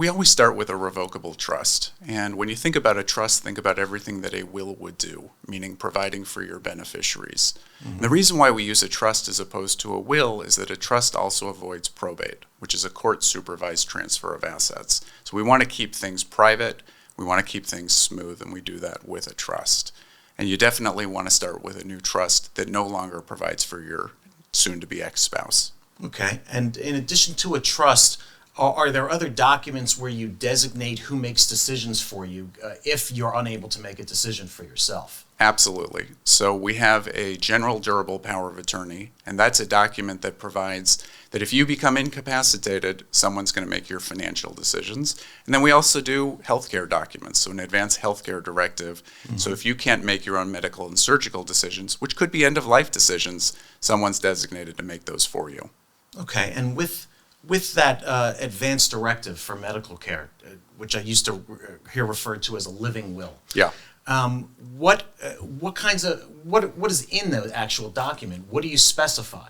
always start with a revocable trust. And when you think about a trust, think about everything that a will would do, meaning providing for your beneficiaries. And the reason why we use a trust as opposed to a will is that a trust also avoids probate, which is a court-supervised transfer of assets. So we want to keep things private, we want to keep things smooth, and we do that with a trust. And you definitely want to start with a new trust that no longer provides for your soon-to-be ex-spouse. Okay, and in addition to a trust, are there other documents where you designate who makes decisions for you if you're unable to make a decision for yourself? Absolutely. So we have a general durable power of attorney, and that's a document that provides that if you become incapacitated, someone's going to make your financial decisions. And then we also do healthcare documents, so an advanced healthcare directive. So if you can't make your own medical and surgical decisions, which could be end-of-life decisions, someone's designated to make those for you. Okay, and with that advanced directive for medical care, which I used to hear referred to as a living will. Yeah. What is in the actual document? What do you specify?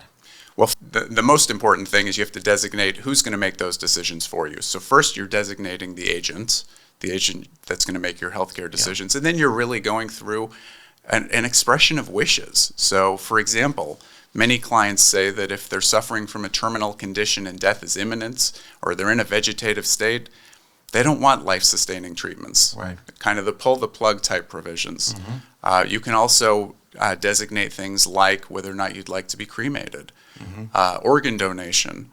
Well, the most important thing is you have to designate who's going to make those decisions for you. So first you're designating the agent that's going to make your healthcare decisions, and then you're really going through an expression of wishes. So for example, many clients say that if they're suffering from a terminal condition and death is imminent, or they're in a vegetative state, they don't want life-sustaining treatments. Right. Kind of the pull-the-plug type provisions. You can also designate things like whether or not you'd like to be cremated, organ donation.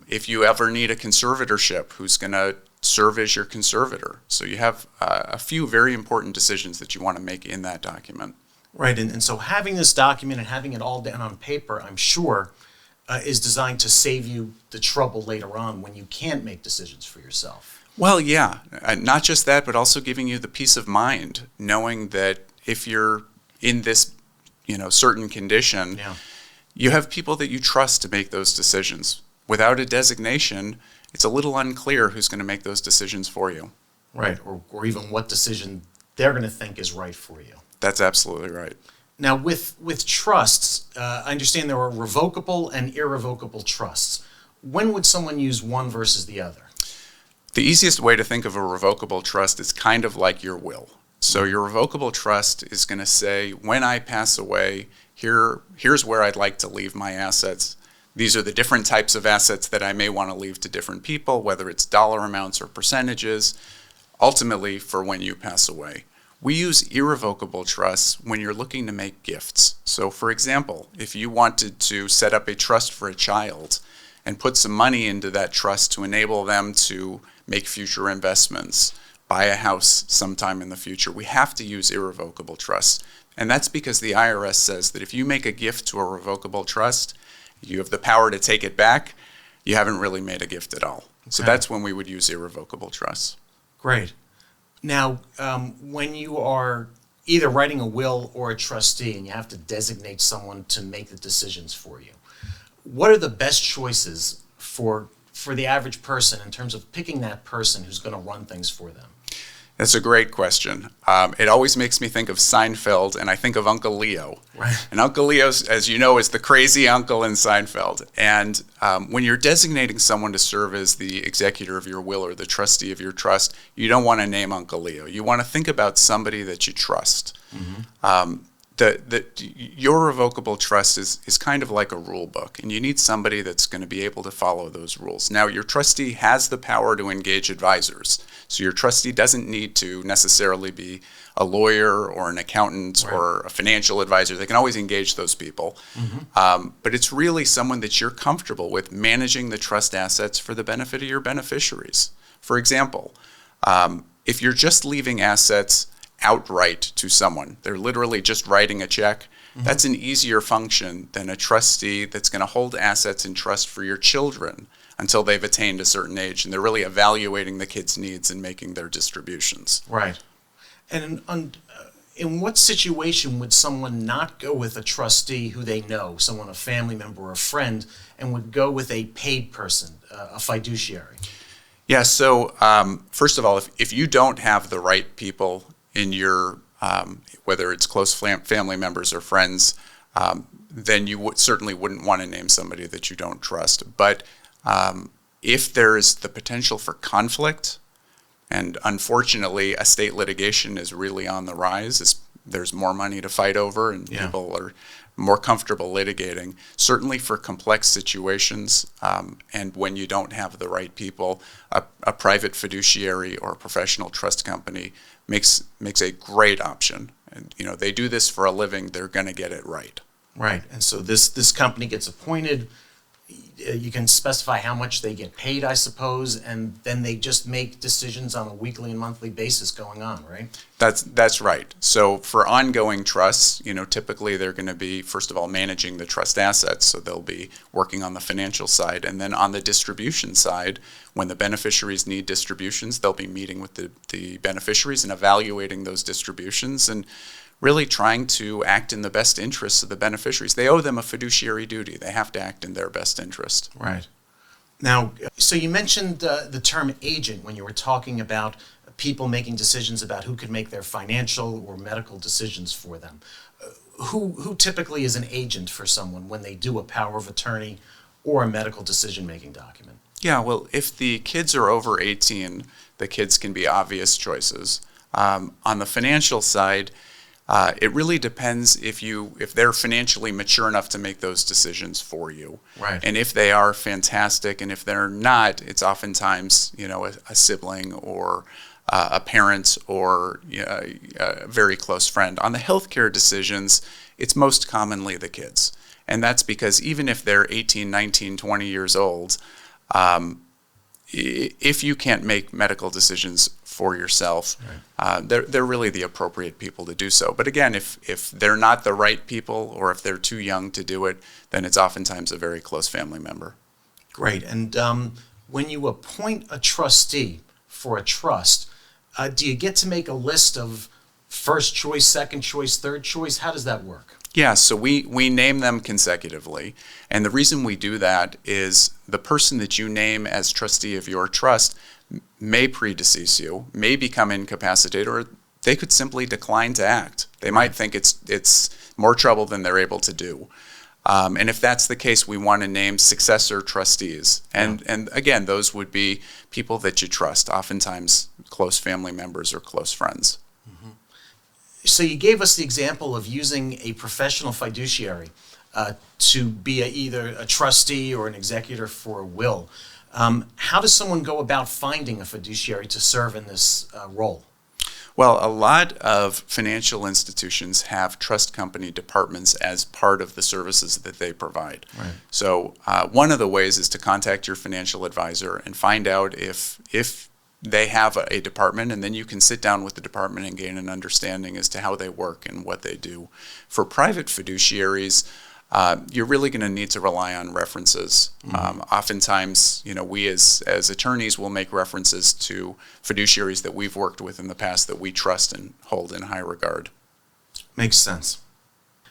If you ever need a conservatorship, who's going to serve as your conservator. So you have a few very important decisions that you want to make in that document. Right, and so having this document and having it all down on paper, I'm sure, is designed to save you the trouble later on when you can't make decisions for yourself. Well, yeah, not just that, but also giving you the peace of mind, knowing that if you're in this, certain condition, you have people that you trust to make those decisions. Without a designation, it's a little unclear who's going to make those decisions for you. Right, or even what decision they're going to think is right for you. That's absolutely right. Now, with trusts, I understand there are revocable and irrevocable trusts. When would someone use one versus the other? The easiest way to think of a revocable trust is kind of like your will. So your revocable trust is going to say, when I pass away, here's where I'd like to leave my assets. These are the different types of assets that I may want to leave to different people, whether it's dollar amounts or percentages, ultimately for when you pass away. We use irrevocable trusts when you're looking to make gifts. So for example, if you wanted to set up a trust for a child and put some money into that trust to enable them to make future investments, buy a house sometime in the future, we have to use irrevocable trusts. And that's because the IRS says that if you make a gift to a revocable trust, you have the power to take it back, you haven't really made a gift at all. So that's when we would use irrevocable trusts. Great. Now, when you are either writing a will or a trustee and you have to designate someone to make the decisions for you, what are the best choices for the average person in terms of picking that person who's going to run things for them? That's a great question. It always makes me think of Seinfeld, and I think of Uncle Leo. Right. And Uncle Leo, as you know, is the crazy uncle in Seinfeld. And when you're designating someone to serve as the executor of your will or the trustee of your trust, you don't want to name Uncle Leo. You want to think about somebody that you trust. Your revocable trust is kind of like a rule book, and you need somebody that's going to be able to follow those rules. Now, your trustee has the power to engage advisors, so your trustee doesn't need to necessarily be a lawyer or an accountant or a financial advisor. They can always engage those people, but it's really someone that you're comfortable with managing the trust assets for the benefit of your beneficiaries. For example, if you're just leaving assets outright to someone, they're literally just writing a check, that's an easier function than a trustee that's going to hold assets in trust for your children until they've attained a certain age, and they're really evaluating the kids' needs and making their distributions. Right. And in what situation would someone not go with a trustee who they know, someone, a family member or a friend, and would go with a paid person, a fiduciary? Yeah, so first of all, if you don't have the right people in your, whether it's close family members or friends, then you certainly wouldn't want to name somebody that you don't trust. But if there's the potential for conflict, and unfortunately estate litigation is really on the rise, there's more money to fight over and people are more comfortable litigating. Certainly for complex situations, and when you don't have the right people, a private fiduciary or a professional trust company makes a great option. And they do this for a living; they're going to get it right. Right. And so this company gets appointed. You can specify how much they get paid, I suppose, and then they just make decisions on a weekly and monthly basis going on, right? That's right. So for ongoing trusts, typically they're going to be, first of all, managing the trust assets. So they'll be working on the financial side. And then on the distribution side, when the beneficiaries need distributions, they'll be meeting with the beneficiaries and evaluating those distributions and really trying to act in the best interests of the beneficiaries. They owe them a fiduciary duty. They have to act in their best interest. Right. Now, so you mentioned the term agent when you were talking about people making decisions about who could make their financial or medical decisions for them. Who typically is an agent for someone when they do a power of attorney or a medical decision-making document? Yeah, well, if the kids are over 18, the kids can be obvious choices. On the financial side, it really depends if they're financially mature enough to make those decisions for you. Right. And if they are, fantastic. And if they're not, it's oftentimes a sibling or a parent or a very close friend. On the healthcare decisions, it's most commonly the kids. And that's because even if they're 18, 19, 20 years old, if you can't make medical decisions for yourself, right, they're really the appropriate people to do so. But again, if they're not the right people or if they're too young to do it, then it's oftentimes a very close family member. Great. And when you appoint a trustee for a trust, do you get to make a list of first choice, second choice, third choice? How does that work? Yeah, so we name them consecutively. And the reason we do that is the person that you name as trustee of your trust may predecease you, may become incapacitated, or they could simply decline to act. They might think it's more trouble than they're able to do. And if that's the case, we want to name successor trustees. And again, those would be people that you trust, oftentimes close family members or close friends. Mm-hmm. So you gave us the example of using a professional fiduciary to be either a trustee or an executor for a will. How does someone go about finding a fiduciary to serve in this role? Well, a lot of financial institutions have trust company departments as part of the services that they provide. Right. So one of the ways is to contact your financial advisor and find out if they have a department, and then you can sit down with the department and gain an understanding as to how they work and what they do. For private fiduciaries, you're really going to need to rely on references. Mm-hmm. Oftentimes, we as attorneys will make references to fiduciaries that we've worked with in the past that we trust and hold in high regard. Makes sense.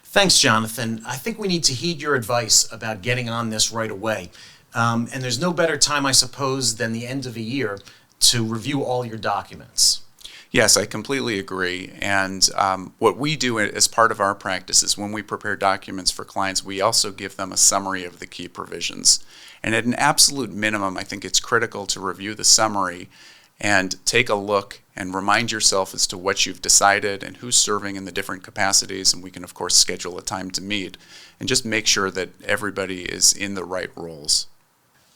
Thanks, Jonathan. I think we need to heed your advice about getting on this right away. And there's no better time, I suppose, than the end of a year to review all your documents. Yes, I completely agree. And what we do as part of our practice is when we prepare documents for clients, we also give them a summary of the key provisions. And at an absolute minimum, I think it's critical to review the summary and take a look and remind yourself as to what you've decided and who's serving in the different capacities. And we can, of course, schedule a time to meet and just make sure that everybody is in the right roles.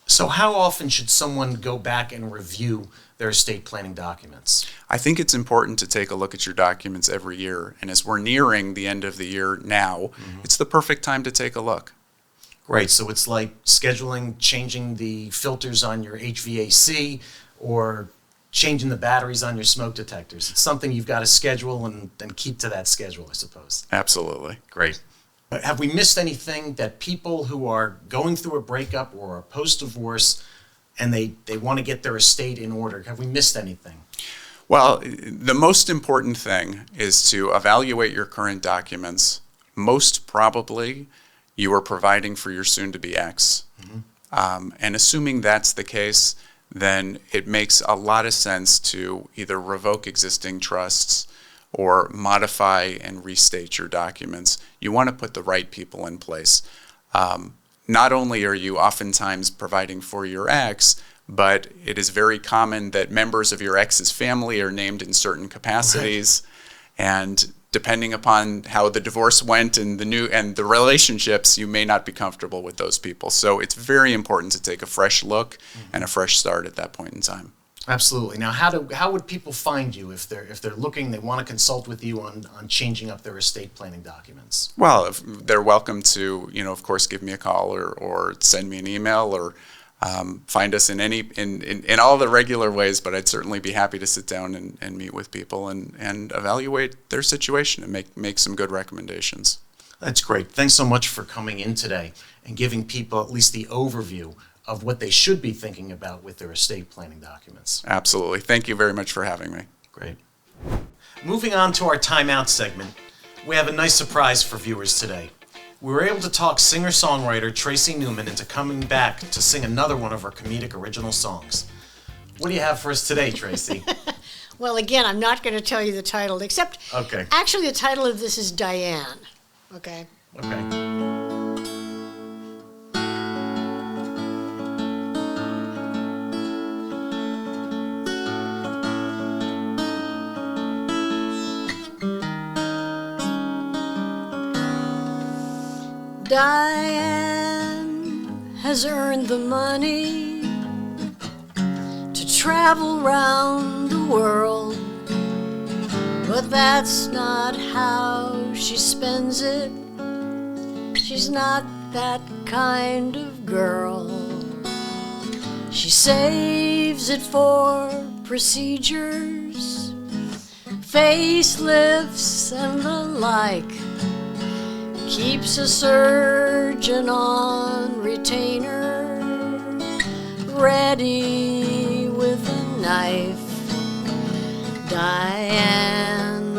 So how often should someone go back and review their estate planning documents? I think it's important to take a look at your documents every year. And as we're nearing the end of the year now, it's the perfect time to take a look. Great. So it's like changing the filters on your HVAC or changing the batteries on your smoke detectors. It's something you've got to schedule and keep to that schedule, I suppose. Absolutely. Great. Have we missed anything that people who are going through a breakup or a post-divorce and they want to get their estate in order, have we missed anything? Well, the most important thing is to evaluate your current documents. Most probably, you are providing for your soon-to-be ex. And assuming that's the case, then it makes a lot of sense to either revoke existing trusts or modify and restate your documents. You want to put the right people in place. Not only are you oftentimes providing for your ex, but it is very common that members of your ex's family are named in certain capacities. Right. And depending upon how the divorce went and the relationships, you may not be comfortable with those people. So it's very important to take a fresh look and a fresh start at that point in time. Absolutely. Now, how would people find you if they're looking, they want to consult with you on changing up their estate planning documents? Well, if they're welcome to, of course, give me a call or send me an email or find us in all the regular ways, but I'd certainly be happy to sit down and meet with people and evaluate their situation and make some good recommendations. That's great. Thanks so much for coming in today and giving people at least the overview of what they should be thinking about with their estate planning documents. Absolutely. Thank you very much for having me. Great. Moving on to our timeout segment, we have a nice surprise for viewers today. We were able to talk singer-songwriter Tracy Newman into coming back to sing another one of her comedic original songs. What do you have for us today, Tracy? Well, again, I'm not going to tell you the title, except actually the title of this is Diane. Okay? Okay. Diane has earned the money to travel round the world, but that's not how she spends it. She's not that kind of girl. She saves it for procedures, facelifts and the like. Keeps a surgeon on retainer, ready with a knife. Diane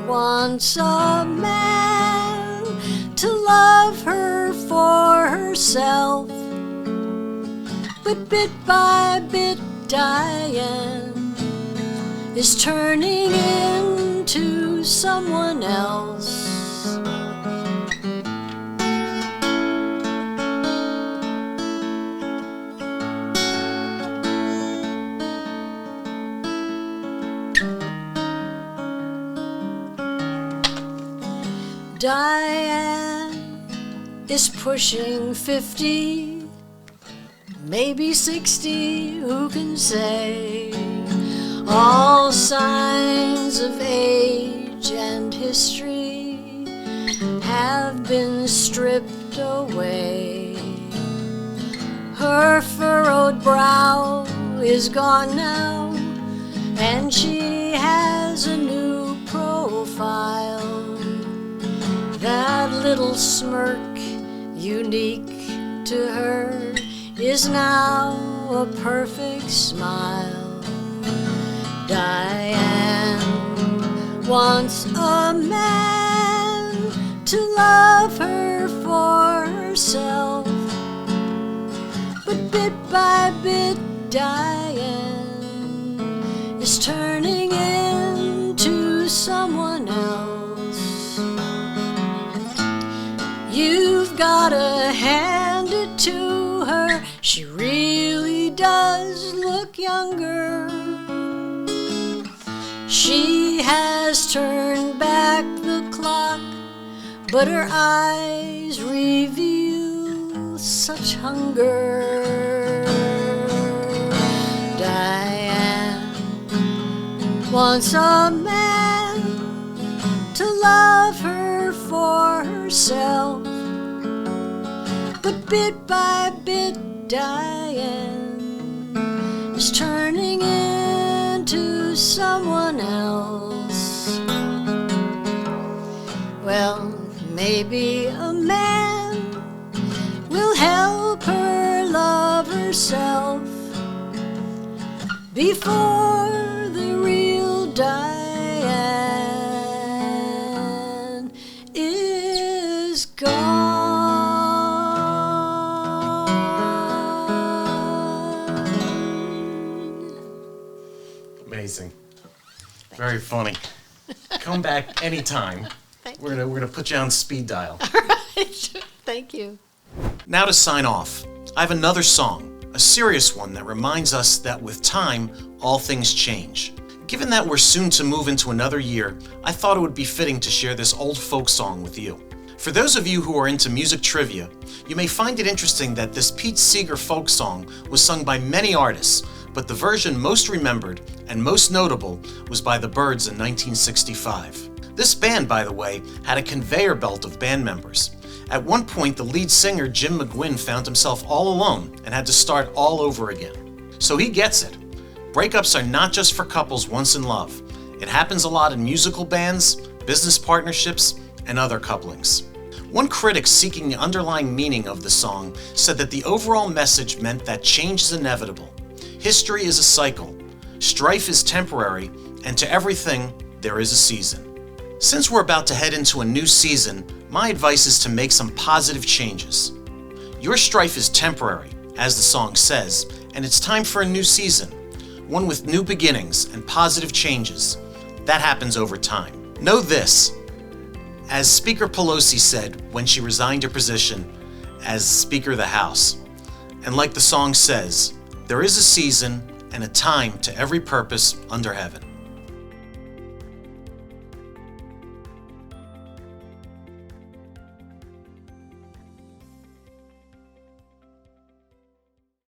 wants a man to love her for herself, but bit by bit Diane is turning into someone else. Diane is pushing 50, maybe 60, who can say? All signs of age and history have been stripped away. Her furrowed brow is gone now, and she has a new profile. That little smirk, unique to her, is now a perfect smile. Diane wants a man to love her for herself, but bit by bit Diane is turning into someone else. You've gotta hand it to her, she really does look younger. She has turned back the clock, but her eyes reveal such hunger. Diane wants a man to love her for herself, but bit by bit Diane is turning into someone else. Well, maybe a man will help her love herself before the real Diane is gone. Amazing. Very funny. Come back anytime. We're gonna put you on speed dial. Thank you. Now to sign off, I have another song, a serious one that reminds us that with time, all things change. Given that we're soon to move into another year, I thought it would be fitting to share this old folk song with you. For those of you who are into music trivia, you may find it interesting that this Pete Seeger folk song was sung by many artists, but the version most remembered and most notable was by the Byrds in 1965. This band, by the way, had a conveyor belt of band members. At one point, the lead singer, Jim McGuinn, found himself all alone and had to start all over again. So he gets it. Breakups are not just for couples once in love. It happens a lot in musical bands, business partnerships, and other couplings. One critic seeking the underlying meaning of the song said that the overall message meant that change is inevitable. History is a cycle. Strife is temporary, and to everything, there is a season. Since we're about to head into a new season, my advice is to make some positive changes. Your strife is temporary, as the song says, and it's time for a new season, one with new beginnings and positive changes. That happens over time. Know this, as Speaker Pelosi said when she resigned her position as Speaker of the House, and like the song says, there is a season and a time to every purpose under heaven.